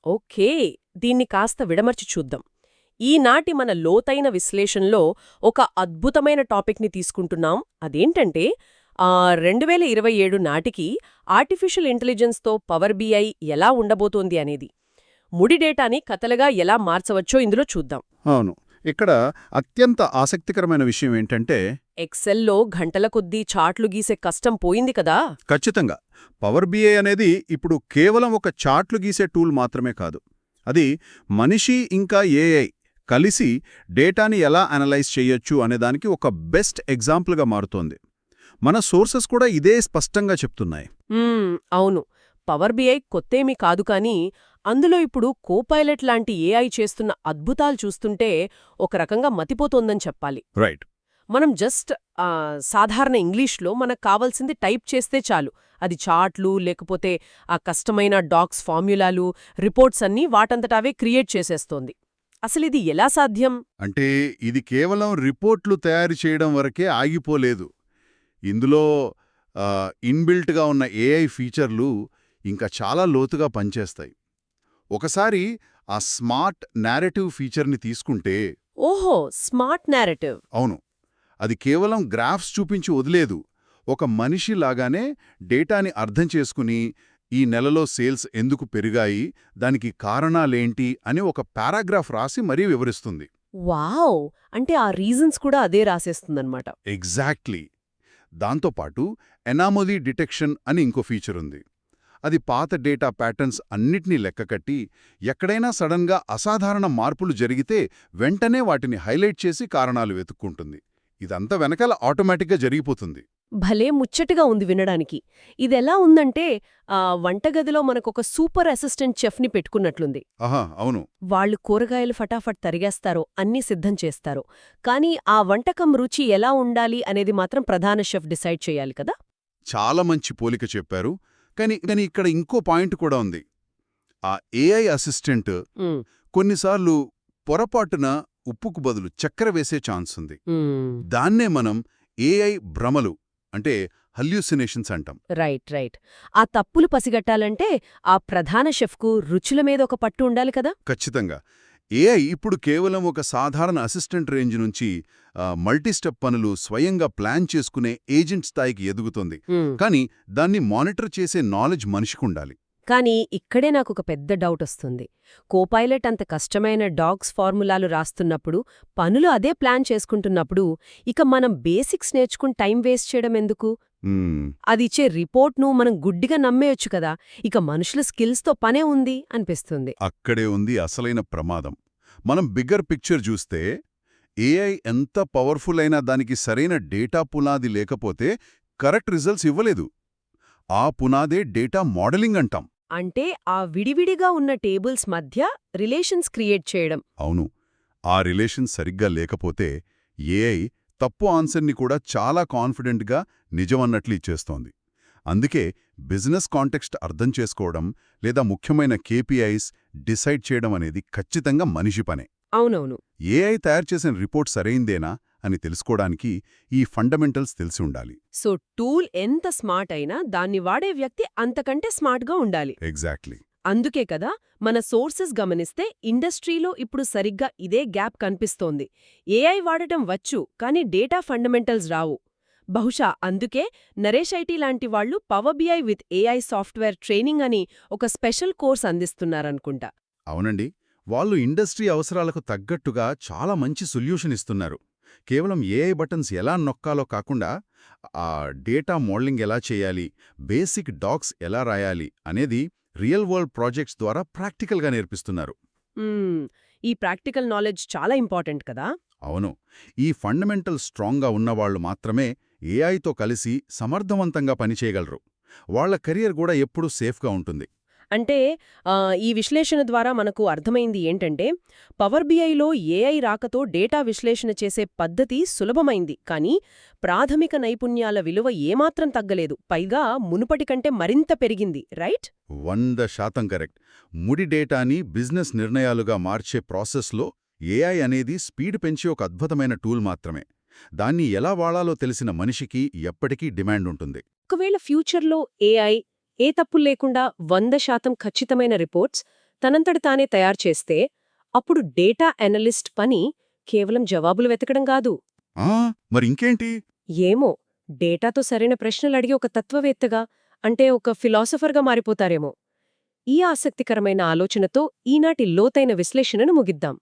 Okay, దీన్ని కాస్త విడమర్చి చూద్దాం. ఈనాటి మన లోతైన విశ్లేషణలో ఒక అద్భుతమైన టాపిక్ని తీసుకుంటున్నాం. అదేంటంటే 2027 నాటికి ఆర్టిఫిషియల్ ఇంటెలిజెన్స్తో పవర్ BI ఎలా ఉండబోతోంది అనేది. ముడి డేటాని కథలుగా ఎలా మార్చవచ్చో ఇందులో చూద్దాం. అవును. ఇక్కడ అత్యంత ఆసక్తికరమైన విషయం ఏంటంటే ఎక్సెల్లో గంటల కొద్దీ చార్ట్లు గీసే కష్టం పోయింది కదా. ఖచ్చితంగా పవర్ BI అనేది ఇప్పుడు కేవలం ఒక చార్ట్లు గీసే టూల్ మాత్రమే కాదు. అది మనిషి ఇంకా AI కలిసి డేటాని ఎలా అనలైజ్ చేయొచ్చు అనేదానికి ఒక బెస్ట్ ఎగ్జాంపుల్గా మారుతోంది. మన సోర్సెస్ కూడా ఇదే స్పష్టంగా చెప్తున్నాయి. అవును, పవర్ BI కొత్తేమీ కాదు కానీ అందులో ఇప్పుడు కోపైలట్ లాంటి AI చేస్తున్న అద్భుతాలు చూస్తుంటే ఒక రకంగా మతిపోతోందని చెప్పాలి. రైట్. మనం జస్ట్ సాధారణ ఇంగ్లీష్లో మనకు కావాల్సింది టైప్ చేస్తే చాలు, అది చార్ట్లు లేకపోతే ఆ కష్టమైన డాక్స్ ఫార్మ్యులాలు రిపోర్ట్స్ అన్నీ వాటంతటావే క్రియేట్ చేసేస్తోంది. అసలిది ఎలా సాధ్యం? అంటే ఇది కేవలం రిపోర్ట్లు తయారు చేయడం వరకే ఆగిపోలేదు. ఇందులో ఇన్బిల్ట్గా ఉన్న AI ఫీచర్లు ఇంకా చాలా లోతుగా పనిచేస్తాయి. ఒకసారి ఆ స్మార్ట్ నేరేటివ్ ఫీచర్ని తీసుకుంటే ఓహో, స్మార్ట్ నేరేటివ్. అవును, అది కేవలం గ్రాఫ్స్ చూపించి వదిలేదు. ఒక మనిషి లాగానే డేటాని అర్థం చేసుకుని ఈ నెలలో సేల్స్ ఎందుకు పెరిగాయి, దానికి కారణాలేంటి అని ఒక పారాగ్రాఫ్ రాసి మరీ వివరిస్తుంది. వావ్, అంటే ఆ రీజన్స్ కూడా అదే రాసేస్తుందన్నమాట. ఎగ్జాక్ట్లీ. దాంతోపాటు ఎనామోలీ డిటెక్షన్ అని ఇంకో ఫీచర్ ఉంది. అది పాత డేటా ప్యాటర్న్స్ అన్నిటినీ లెక్కకట్టి ఎక్కడైనా సడన్గా అసాధారణ మార్పులు జరిగితే వెంటనే వాటిని హైలైట్ చేసి కారణాలు వెతుక్కుంటుంది. ఇదంతా వెనకాల ఆటోమేటిక్గా జరిగిపోతుంది. భలే ముచ్చటగా ఉంది వినడానికి. ఇదెలా ఉందంటే వంటగదిలో మనకొక సూపర్ అసిస్టెంట్ చెఫ్ని పెట్టుకున్నట్లుంది. ఆహా, అవును. వాళ్ళు కూరగాయలు ఫటాఫట్ తరిగేస్తారో, అన్నీ సిద్ధం చేస్తారో, కానీ ఆ వంటకం రుచి ఎలా ఉండాలి అనేది మాత్రం ప్రధాన షెఫ్ డిసైడ్ చేయాలి కదా. చాలా మంచి పోలిక చెప్పారు. కానీ ఇక్కడ ఇంకో పాయింట్ కూడా ఉంది. ఆ AI అసిస్టెంట్ ఉమ్, కొన్నిసార్లు పొరపాటున ఉప్పుకు బదులు చక్కెర వేసే ఛాన్స్ ఉంది. ఉమ్, దాన్నే మనం AI భ్రమలు అంటే హల్యూసినేషన్స్ అంటాం. Right right. ఆ తప్పులు పసిగట్టాలంటే ఆ ప్రధాన షెఫ్కు రుచుల మీద ఒక పట్టు ఉండాలి కదా. ఖచ్చితంగా. AI ఇప్పుడు కేవలం ఒక సాధారణ అసిస్టెంట్ రేంజ్ నుంచి మల్టీస్టెప్ పనులు స్వయంగా ప్లాన్ చేసుకునే ఏజెంట్ స్థాయికి ఎదుగుతుంది. ఉమ్. కానీ దాన్ని మానిటర్ చేసే నాలెడ్జ్ మనిషికుండాలి. కానీ ఇక్కడే నాకొక పెద్ద డౌట్ వస్తుంది. కోపైలట్ అంత కష్టమైన డాగ్స్ ఫార్ములాలు రాస్తున్నప్పుడు, పనులు అదే ప్లాన్ చేసుకుంటున్నప్పుడు, ఇక మనం బేసిక్స్ నేర్చుకుని టైం వేస్ట్ చేయడం ఎందుకు? అదిచ్చే రిపోర్ట్ను మనం గుడ్డిగా నమ్మేయొచ్చు కదా. ఇక మనుషుల స్కిల్స్తో పనే ఉంది అనిపిస్తుంది. అక్కడే ఉంది అసలైన ప్రమాదం. మనం బిగ్గర్ పిక్చర్ చూస్తే AI ఎంత పవర్ఫుల్ అయినా దానికి సరైన డేటా పునాది లేకపోతే కరెక్ట్ రిజల్ట్స్ ఇవ్వలేదు. ఆ పునాదే డేటా మోడలింగ్ అంటాం. అంటే ఆ విడివిడిగా ఉన్న టేబుల్స్ మధ్య రిలేషన్స్ క్రియేట్ చేయడం. అవును. ఆ రిలేషన్ సరిగ్గా లేకపోతే AI తప్పు ఆన్సర్ని కూడా చాలా కాన్ఫిడెంట్గా నిజమన్నట్లు ఇచ్చేస్తోంది. అందుకే బిజినెస్ కాంటెక్స్ట్ అర్థం చేసుకోవడం లేదా ముఖ్యమైన KPIs డిసైడ్ చేయడం అనేది ఖచ్చితంగా మనిషి పనే. అవునవును. AI తయారు చేసిన రిపోర్ట్ సరైందేనా అని తెలుసుకోవడానికి ఈ ఫండమెంటల్స్ తెలిసి ఉండాలి. సో టూల్ ఎంత స్మార్ట్ అయినా దాన్ని వాడే వ్యక్తి అంతకంటే స్మార్ట్గా ఉండాలి. ఎగ్జాక్ట్లీ. అందుకే కదా మన సోర్సెస్ గమనిస్తే ఇండస్ట్రీలో ఇప్పుడు సరిగ్గా ఇదే గ్యాప్ కనిపిస్తోంది. AI వాడటం వచ్చు, కానీ డేటా ఫండమెంటల్స్ రావు. బహుశా అందుకే నరేష్ ఐటీ లాంటి వాళ్లు power BI with AI software training అని ఒక స్పెషల్ కోర్స్ అందిస్తున్నారనుకుంటా. అవునండి. వాళ్ళు ఇండస్ట్రీ అవసరాలకు తగ్గట్టుగా చాలా మంచి సొల్యూషన్ ఇస్తున్నారు. కేవలం AI బటన్స్ ఎలా నొక్కాలో కాకుండా ఆ డేటా మోడలింగ్ ఎలా చేయాలి, బేసిక్ డాక్స్ ఎలా రాయాలి అనేది రియల్ వరల్డ్ ప్రాజెక్ట్స్ ద్వారా ప్రాక్టికల్గా నేర్పిస్తున్నారు. ఈ ప్రాక్టికల్ నాలెడ్జ్ చాలా ఇంపార్టెంట్ కదా. అవును. ఈ ఫండమెంటల్ స్ట్రాంగ్గా ఉన్నవాళ్లు మాత్రమే AIతో కలిసి సమర్థవంతంగా పనిచేయగలరు. వాళ్ల కెరియర్ కూడా ఎప్పుడూ సేఫ్గా ఉంటుంది. అంటే ఈ విశ్లేషణ ద్వారా మనకు అర్థమైంది ఏంటంటే, పవర్ BIలో AI రాకతో డేటా విశ్లేషణ చేసే పద్ధతి సులభమైంది, కానీ ప్రాథమిక నైపుణ్యాల విలువ ఏమాత్రం తగ్గలేదు, పైగా మునుపటి కంటే మరింత పెరిగింది. రైట్? 100% కరెక్ట్. ముడి డేటాని బిజినెస్ నిర్ణయాలుగా మార్చే ప్రాసెస్లో AI అనేది స్పీడ్ పెంచే ఒక అద్భుతమైన టూల్ మాత్రమే. దాన్ని ఎలా వాడాలో తెలిసిన మనిషికి ఎప్పటికీ డిమాండ్ ఉంటుంది. ఒకవేళ ఫ్యూచర్లో AI ఏ తప్పులు లేకుండా 100% ఖచ్చితమైన రిపోర్ట్స్, తనంతట తానే తయారు చేస్తే అప్పుడు డేటా అనలిస్ట్ పని కేవలం జవాబులు వెతకడం కాదు. ఆ, మరింకేంటి? ఏమో, డేటాతో సరైన ప్రశ్నలు అడిగి ఒక తత్వవేత్తగా, అంటే ఒక ఫిలాసఫర్గా మారిపోతారేమో. ఈ ఆసక్తికరమైన ఆలోచనతో ఈనాటి లోతైన విశ్లేషణను ముగిద్దాం.